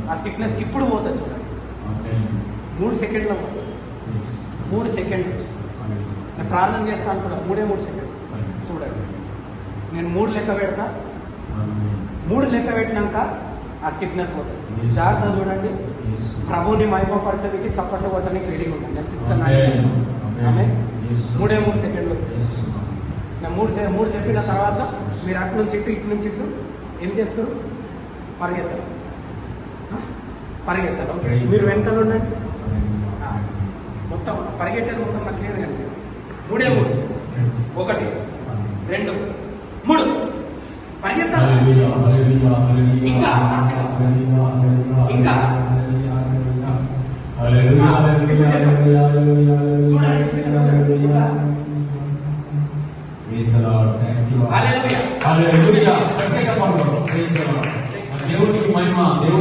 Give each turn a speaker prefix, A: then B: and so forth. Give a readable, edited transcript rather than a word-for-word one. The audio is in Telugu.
A: ఆ స్టిఫ్నెస్ ఇప్పుడు పోతుంది చూడండి. 3 సెకండ్లో పోతుంది. 3 సెకండ్లు. నేను ప్రార్థన చేస్తాను కూడా 3 సెకండ్లు చూడండి. నేను 3 లెక్క పెడతా. 3 లెక్క పెట్టినాక ఆ స్టిఫ్నెస్ పోతుంది. జాగ్రత్త చూడండి. ప్రభుని మహిమపరచడానికి చప్పట్లు కొట్టడానికి రెడీగా ఉంటాను. నేను సిస్టర్ ఆమె 3 సెకండ్లో సిస్టర్. నేను 3 చెప్పిన తర్వాత మీరు అటు నుంచి ఇటు నుంచి ఇటు ఏం చేస్తారు? పరిగెత్తారు. ఓకే, మీరు వెనకాల ఉండండి. మొత్తం పరిగెట్టారు. మొత్తం నాకు క్లియర్ కనిపించారు. 3 1 2 3 పరిగెత్తారు. ఇంకా ఇంకా